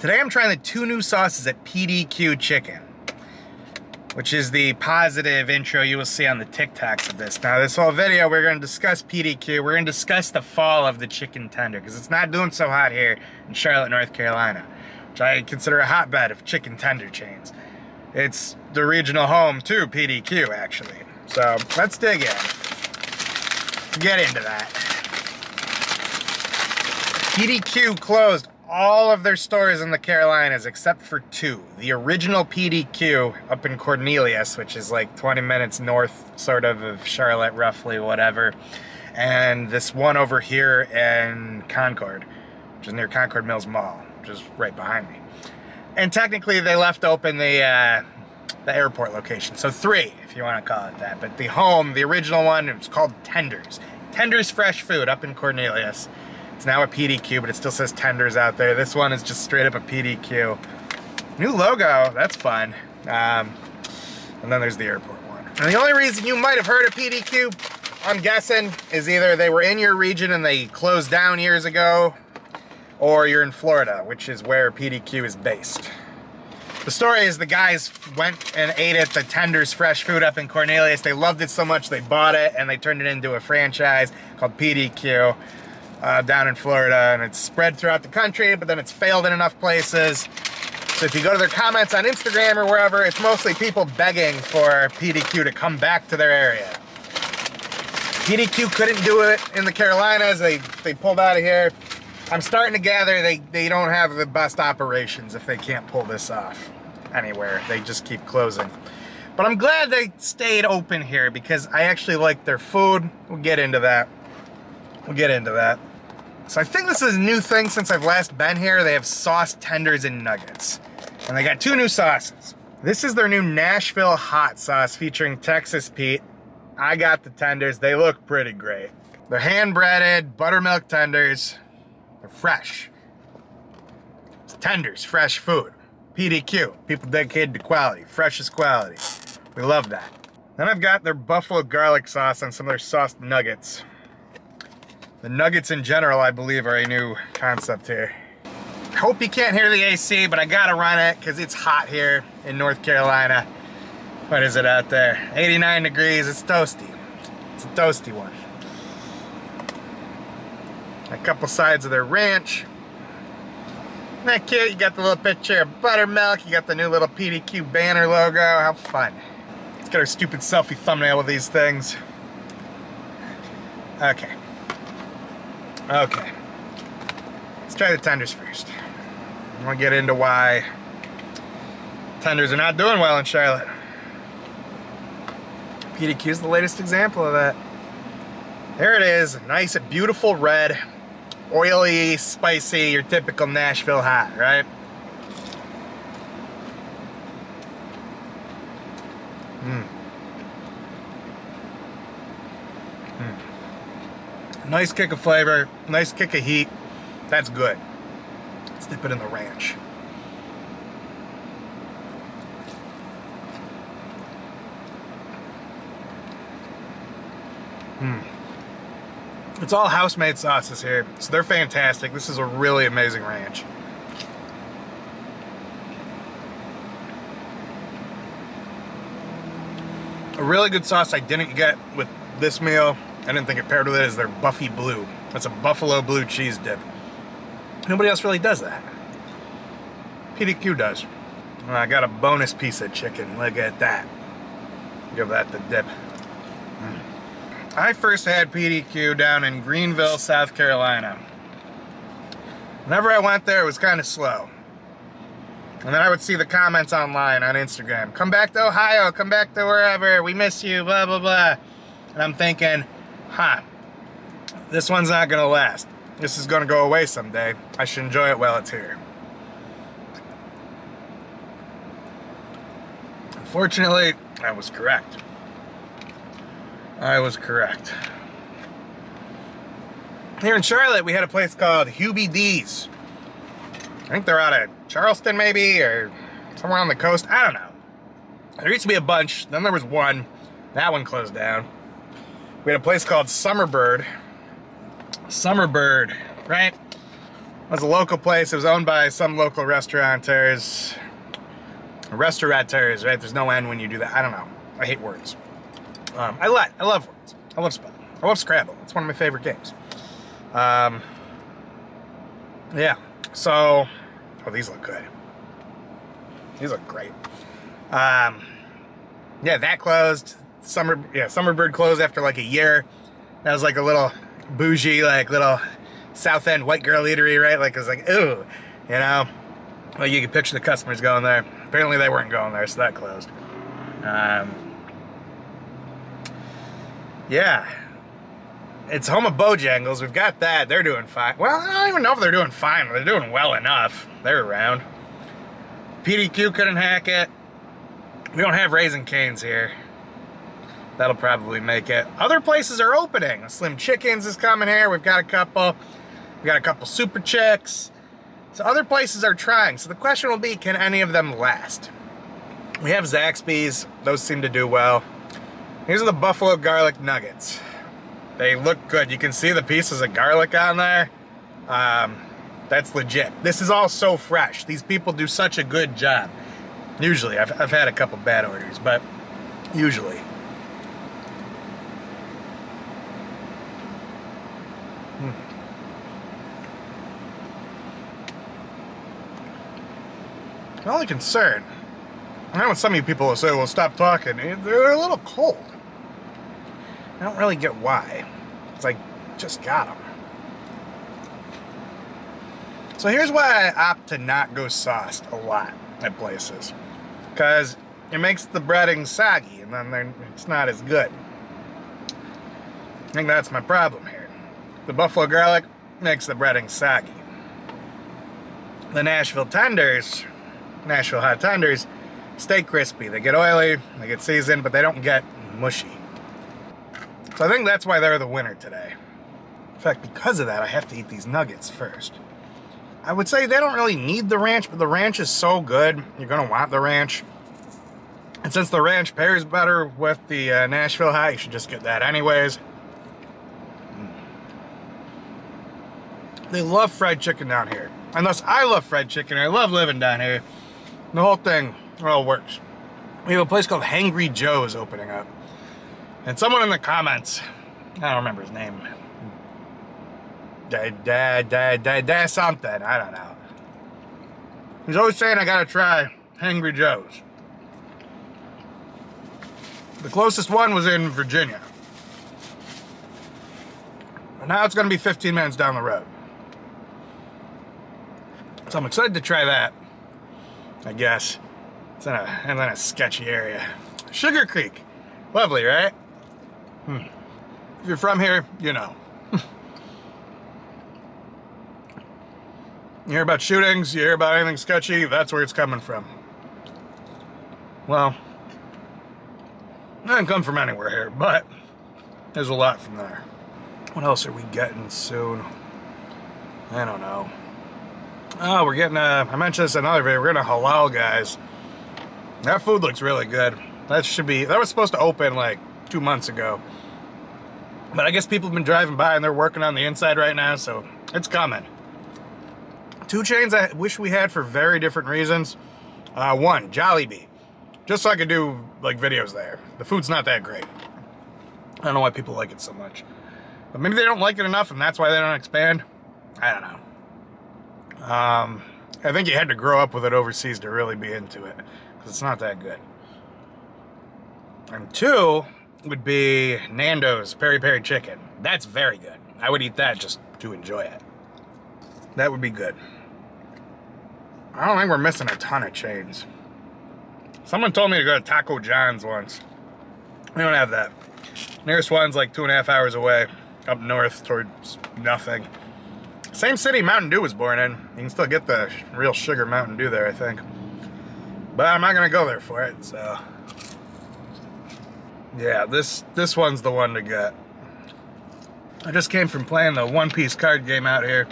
Today I'm trying the 2 new sauces at PDQ Chicken, which is the positive intro you will see on the TikToks of this. Now this whole video we're going to discuss PDQ, we're going to discuss the fall of the chicken tender, because it's not doing so hot here in Charlotte, North Carolina, which I consider a hotbed of chicken tender chains. It's the regional home to PDQ actually. So let's dig in, get into that. PDQ closed all of their stores in the Carolinas except for 2. The original PDQ up in Cornelius, which is like 20 minutes north sort of Charlotte, roughly, whatever. And this one over here in Concord, which is near Concord Mills Mall, which is right behind me. And technically they left open the airport location. So 3, if you want to call it that. But the home, the original one, it was called Tenders. Tenders Fresh Food up in Cornelius. It's now a PDQ, but it still says Tenders out there. This one is just straight up a PDQ. New logo, that's fun. And then there's the airport one. And the only reason you might have heard of PDQ, I'm guessing, is either they were in your region and they closed down years ago, or you're in Florida, which is where PDQ is based. The story is the guys went and ate at the Tenders Fresh Food up in Cornelius. They loved it so much they bought it and they turned it into a franchise called PDQ. Down in Florida, and it's spread throughout the country, but then it's failed in enough places. So if you go to their comments on Instagram or wherever, it's mostly people begging for PDQ to come back to their area. PDQ couldn't do it in the Carolinas. They pulled out of here. I'm starting to gather they don't have the best operations if they can't pull this off anywhere. They just keep closing. But I'm glad they stayed open here because I actually like their food. We'll get into that. So I think this is a new thing since I've last been here. They have sauce tenders and nuggets. And they got 2 new sauces. This is their new Nashville Hot sauce featuring Texas Pete. I got the tenders. They look pretty great. They're hand-breaded buttermilk tenders. They're fresh. It's Tenders, fresh food. PDQ, people dedicated to quality, freshest quality. We love that. Then I've got their buffalo garlic sauce and some of their sauced nuggets. The nuggets in general, I believe, are a new concept here. I hope you can't hear the AC, but I gotta run it because it's hot here in North Carolina. What is it out there? 89 degrees, it's toasty. It's a toasty one. A couple sides of their ranch. Isn't that cute? You got the little picture of buttermilk, you got the new little PDQ banner logo, how fun. Let's get our stupid selfie thumbnail with these things. Okay. Let's try the tenders first. I'm gonna get into why tenders are not doing well in Charlotte. PDQ is the latest example of that. There it is, nice, beautiful red, oily, spicy, your typical Nashville Hot, right? Nice kick of flavor, nice kick of heat. That's good. Let's dip it in the ranch. It's all house-made sauces here, so they're fantastic. This is a really amazing ranch. A really good sauce I didn't get with this meal, I didn't think it paired with it, is their Buffy Blue. That's a buffalo blue cheese dip. Nobody else really does that. PDQ does. Well, I got a bonus piece of chicken. Look at that. Give that the dip. I first had PDQ down in Greenville, South Carolina. Whenever I went there, it was kind of slow. And then I would see the comments online on Instagram. Come back to Ohio, come back to wherever, we miss you, blah, blah, blah. And I'm thinking, this one's not gonna last. This is gonna go away someday. I should enjoy it while it's here. Unfortunately, I was correct. Here in Charlotte, we had a place called Hubie D's. I think they're out of Charleston maybe, or somewhere on the coast, I don't know. There used to be a bunch, then there was one. That one closed down. We had a place called Summerbird, right? was a local place. It was owned by some local restaurateurs. Restaurateurs, right? There's no N when you do that. I don't know. I hate words. I love words. I love spelling. I love Scrabble. It's one of my favorite games. Yeah. So, oh, these look good. These look great. Yeah, that closed. Summerbird closed after like a year. That was like a little bougie, like little South End white girl eatery, right? Like it was like, ooh, you know. Well, you could picture the customers going there. Apparently they weren't going there, so that closed. Yeah. It's home of Bojangles. We've got that. They're doing fine. Well, I don't even know if they're doing fine. They're doing well enough. They're around. PDQ couldn't hack it. We don't have Raising Cane's here. That'll probably make it. Other places are opening. Slim Chickens is coming here. We've got a couple. We got a couple Super Chicks. So other places are trying. So the question will be, can any of them last? We have Zaxby's. Those seem to do well. Here's the Buffalo Garlic Nuggets. They look good. You can see the pieces of garlic on there. That's legit. This is all so fresh. These people do such a good job. Usually. I've had a couple bad orders, but usually. The only concern, I know some of you people will say, well, stop talking. They're a little cold. I don't really get why. It's like, just got them. So here's why I opt to not go sauced a lot at places. Because it makes the breading soggy, and then it's not as good. I think that's my problem here. The buffalo garlic makes the breading soggy. The Nashville tenders, Nashville hot tenders, stay crispy. They get oily, they get seasoned, but they don't get mushy. So I think that's why they're the winner today. In fact, because of that, I have to eat these nuggets first. I would say they don't really need the ranch, but the ranch is so good, you're going to want the ranch. And since the ranch pairs better with the Nashville hot, you should just get that anyways. They love fried chicken down here. And thus, I love fried chicken. I love living down here. The whole thing, well, works. We have a place called Hangry Joe's opening up. And someone in the comments, I don't remember his name. Something, I don't know. He's always saying I gotta try Hangry Joe's. The closest one was in Virginia. But now it's gonna be 15 minutes down the road. So I'm excited to try that, I guess. It's in a sketchy area. Sugar Creek. Lovely, right? If you're from here, you know. You hear about shootings, you hear about anything sketchy, that's where it's coming from. Well, it doesn't come from anywhere here, but there's a lot from there. What else are we getting soon? I don't know. Oh, we're getting I mentioned this in another video, we're getting a halal, guys. That food looks really good. That was supposed to open like 2 months ago. But I guess people have been driving by and they're working on the inside right now, so it's coming. 2 chains I wish we had for very different reasons. One, Jollibee. Just so I could do like videos there. The food's not that great. I don't know why people like it so much. But maybe they don't like it enough and that's why they don't expand. I don't know. I think you had to grow up with it overseas to really be into it. Because it's not that good. And 2 would be Nando's Peri Peri Chicken. That's very good. I would eat that just to enjoy it. That would be good. I don't think we're missing a ton of chains. Someone told me to go to Taco John's once. We don't have that. Nearest one's like 2.5 hours away, up north towards nothing. Same city Mountain Dew was born in. You can still get the real sugar Mountain Dew there, I think. But I'm not gonna go there for it, so. Yeah, this one's the one to get. I just came from playing the One Piece card game out here.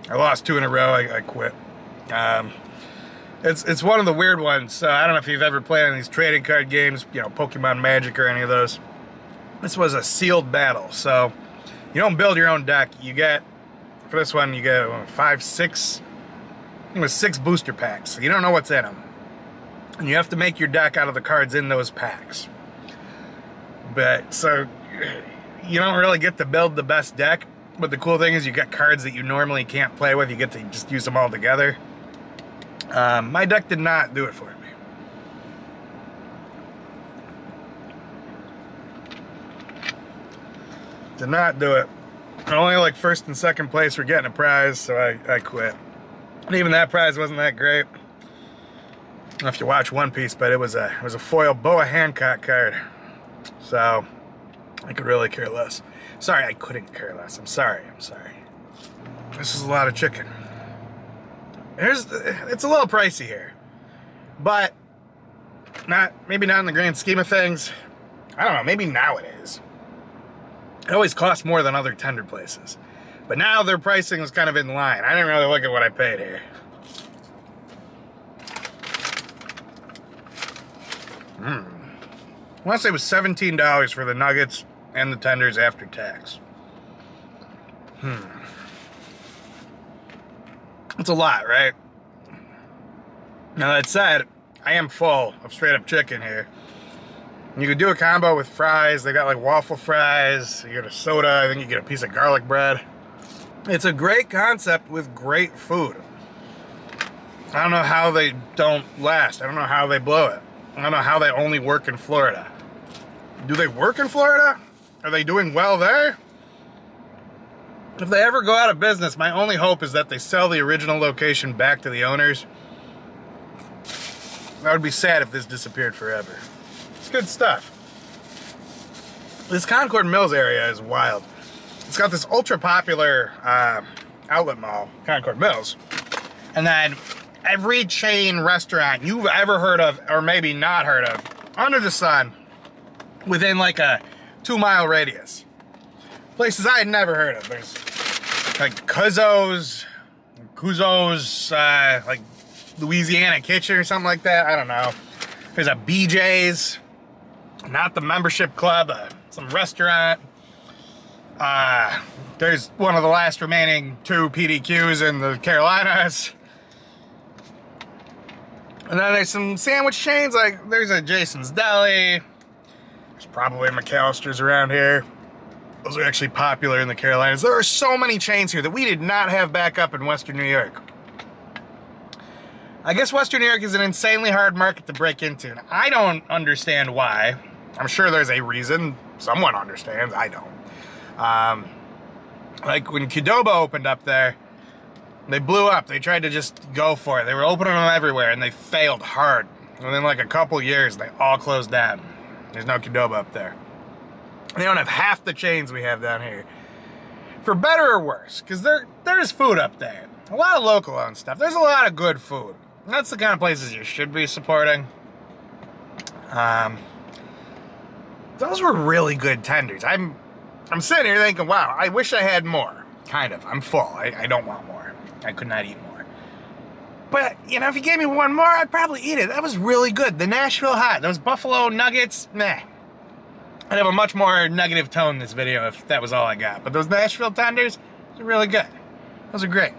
I lost 2 in a row, I quit. It's one of the weird ones. I don't know if you've ever played any of these trading card games, you know, Pokemon Magic or any of those. This was a sealed battle, so you don't build your own deck. You get For this one, you get 5, 6, I think it was 6 booster packs. So you don't know what's in them. And you have to make your deck out of the cards in those packs. But, so, you don't really get to build the best deck. But the cool thing is you get cards that you normally can't play with. You get to just use them all together. My deck did not do it for me. Did not do it. Only like first and second place were getting a prize, so I quit. And even that prize wasn't that great. I don't know if you watch One Piece, but it was a foil Boa Hancock card. So I could really care less. Sorry, I couldn't care less. I'm sorry. This is a lot of chicken. It's a little pricey here, but maybe not in the grand scheme of things. I don't know, maybe now it is. It always costs more than other tender places, but now their pricing was kind of in line. I didn't really look at what I paid here. I want to say it was $17 for the nuggets and the tenders after tax. It's a lot, right? Now that said, I am full of straight up chicken here. You could do a combo with fries. They got like waffle fries. You get a soda. I think you get a piece of garlic bread. It's a great concept with great food. I don't know how they don't last. I don't know how they blow it. I don't know how they only work in Florida. Do they work in Florida? Are they doing well there? If they ever go out of business, my only hope is that they sell the original location back to the owners. I would be sad if this disappeared forever. It's good stuff. This Concord Mills area is wild. It's got this ultra popular outlet mall, Concord Mills. And then every chain restaurant you've ever heard of, or maybe not heard of, under the sun, within like a 2-mile radius. Places I had never heard of. There's like Cuzo's, like Louisiana Kitchen or something like that. I don't know. There's a BJ's, not the membership club, some restaurant. There's one of the last remaining 2 PDQs in the Carolinas. And then there's some sandwich chains, like there's a Jason's Deli. There's probably McAllister's around here. Those are actually popular in the Carolinas. There are so many chains here that we did not have back up in Western New York. I guess Western New York is an insanely hard market to break into. And I don't understand why. I'm sure there's a reason. Someone understands. I don't. Like when Qdoba opened up there, they blew up. They tried to just go for it. They were opening them everywhere, and they failed hard. Within like a couple years, they all closed down. There's no Qdoba up there. They don't have half the chains we have down here. For better or worse, because there's food up there. A lot of local owned stuff. There's a lot of good food. And that's the kind of places you should be supporting. Those were really good tenders. I'm sitting here thinking, wow, I wish I had more. Kind of. I'm full. I don't want more. I could not eat more. But, you know, if you gave me one more, I'd probably eat it. That was really good. The Nashville Hot. Those buffalo nuggets, meh. I'd have a much more negative tone in this video if that was all I got. But those Nashville tenders, those are really good. Those are great.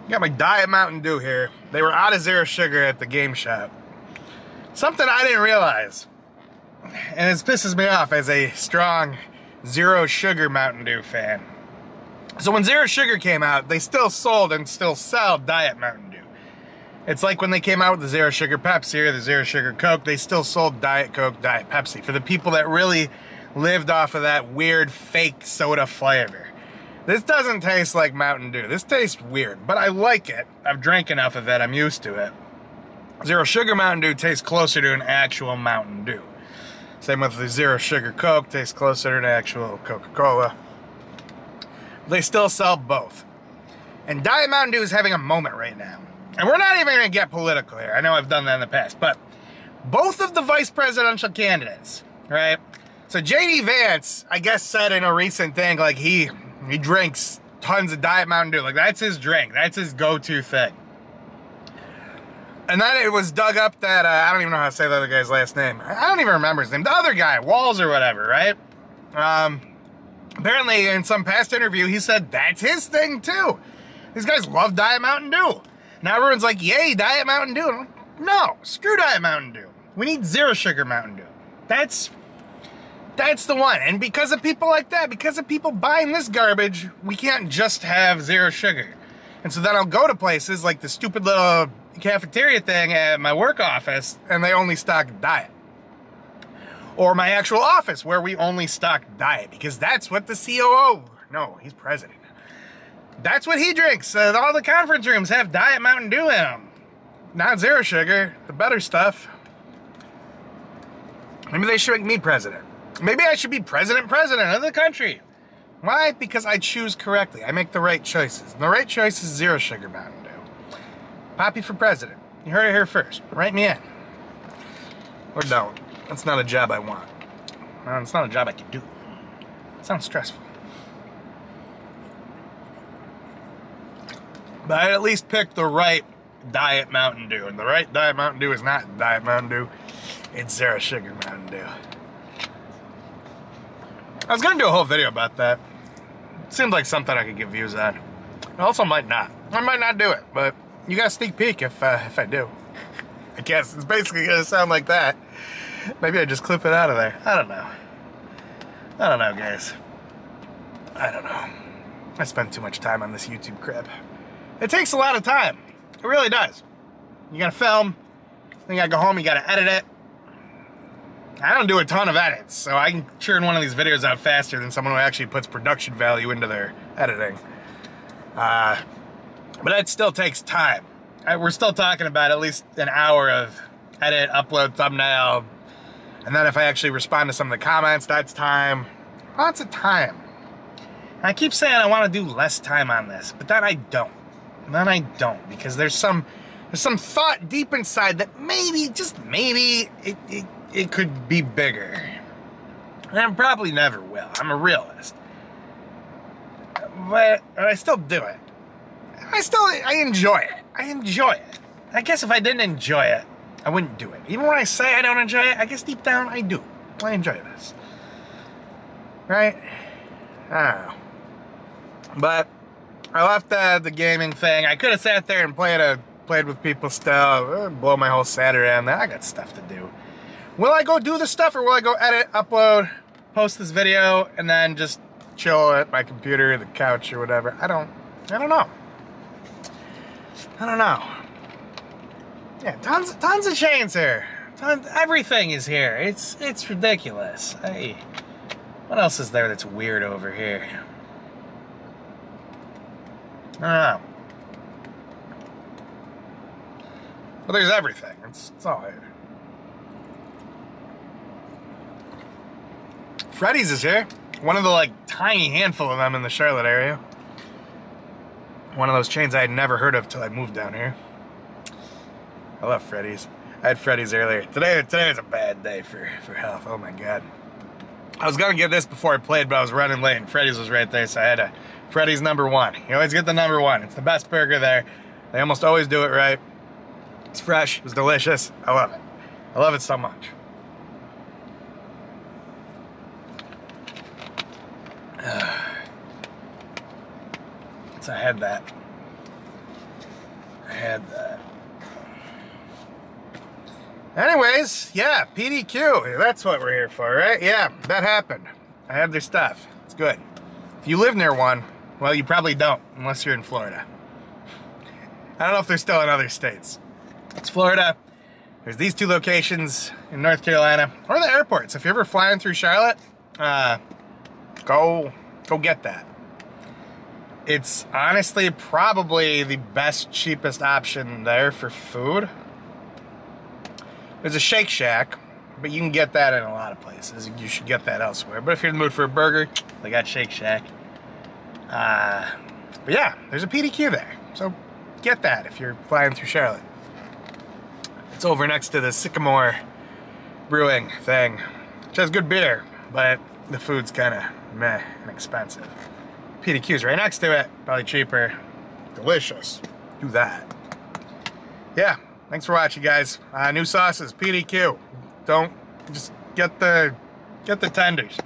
Got my Diet Mountain Dew here. They were out of zero sugar at the game shop. Something I didn't realize, and it pisses me off as a strong zero sugar Mountain Dew fan. So when zero sugar came out, they still sold and still sell Diet Mountain Dew. It's like when they came out with the zero sugar Pepsi or the zero sugar Coke, they still sold Diet Coke, Diet Pepsi for the people that really lived off of that weird fake soda flavor. This doesn't taste like Mountain Dew. This tastes weird, but I like it. I've drank enough of it, I'm used to it. Zero sugar Mountain Dew tastes closer to an actual Mountain Dew. Same with the zero sugar Coke, tastes closer to an actual Coca-Cola. They still sell both. And Diet Mountain Dew is having a moment right now. And we're not even going to get political here. I know I've done that in the past. But both of the vice presidential candidates, right? So J.D. Vance, I guess, said in a recent thing, like he drinks tons of Diet Mountain Dew. Like that's his drink. That's his go-to thing. And then it was dug up that, I don't even know how to say the other guy's last name. I don't even remember his name. The other guy, Walls or whatever, right? Apparently in some past interview, he said that's his thing too. These guys love Diet Mountain Dew. Now everyone's like, yay, Diet Mountain Dew. I'm like, no, screw Diet Mountain Dew. We need zero sugar Mountain Dew. That's the one. And because of people like that, because of people buying this garbage, we can't just have zero sugar. And so then I'll go to places like the stupid little cafeteria thing at my work office, and they only stock Diet. Or my actual office, where we only stock Diet, because that's what the COO, no, he's president. That's what he drinks. All the conference rooms have Diet Mountain Dew in them. Not zero sugar, the better stuff. Maybe they should make me president. Maybe I should be president of the country. Why? Because I choose correctly. I make the right choices. And the right choice is zero sugar Mountain Dew. Poppy for president. You heard it here first. Write me in. Or don't. That's not a job I want. Well, it's not a job I can do. It sounds stressful. But I'd at least pick the right Diet Mountain Dew. And the right Diet Mountain Dew is not Diet Mountain Dew. It's zero sugar Mountain Dew. I was gonna do a whole video about that. It seemed like something I could get views on. I also might not. I might not do it, but you got a sneak peek if I do. I guess it's basically gonna sound like that. Maybe I just clip it out of there. I don't know. I don't know, guys. I don't know. I spend too much time on this YouTube crap. It takes a lot of time. It really does. You gotta film, then you gotta go home, you gotta edit it. I don't do a ton of edits, so I can churn one of these videos out faster than someone who actually puts production value into their editing. But it still takes time. We're still talking about at least an hour of edit, upload, thumbnail, and then if I actually respond to some of the comments, that's time. Lots of time. I keep saying I want to do less time on this, but then I don't. Because there's some thought deep inside that maybe, just maybe, it could be bigger. And I probably never will. I'm a realist. But I still do it. I enjoy it. I enjoy it. I guess if I didn't enjoy it, I wouldn't do it. Even when I say I don't enjoy it, I guess deep down I do. I enjoy this. Right? I don't know. But I left the gaming thing. I could have sat there and played with people still. Blow my whole Saturday on that. I got stuff to do. Will I go do the stuff, or will I go edit, upload, post this video, and then just chill at my computer, the couch, or whatever? I don't know. I don't know. Yeah, tons of chains here. Everything is here. It's ridiculous. Hey, what else is there that's weird over here? I don't know. Well, there's everything. It's all here. Freddy's is here. One of the, like, tiny handful of them in the Charlotte area. One of those chains I had never heard of till I moved down here. I love Freddy's. I had Freddy's earlier. Today was a bad day for health. Oh my god. I was gonna get this before I played, but I was running late and Freddy's was right there, so I had a Freddy's #1. You always get the #1. It's the best burger there. They almost always do it right. It's fresh. It's delicious. I love it. I love it so much. So I had that. Anyways, yeah, PDQ. That's what we're here for, right? Yeah, that happened. I had their stuff. It's good. If you live near one, well, you probably don't, unless you're in Florida. I don't know if they're still in other states. It's Florida. There's these 2 locations in North Carolina, or the airports. If you're ever flying through Charlotte, go get that. It's honestly probably the best, cheapest option there for food. There's a Shake Shack, but you can get that in a lot of places. You should get that elsewhere. But if you're in the mood for a burger, they got Shake Shack. But yeah, there's a PDQ there. So get that if you're flying through Charlotte. It's over next to the Sycamore Brewing thing, which has good beer, but the food's kind of meh and expensive. PDQ's right next to it, probably cheaper. Delicious. Do that. Yeah, Thanks for watching, guys. New sauces, PDQ. Don't just get the tenders.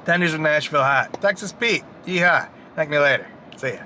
Tenders with Nashville Hot. Texas Pete. Yeehaw. Thank me later. See ya.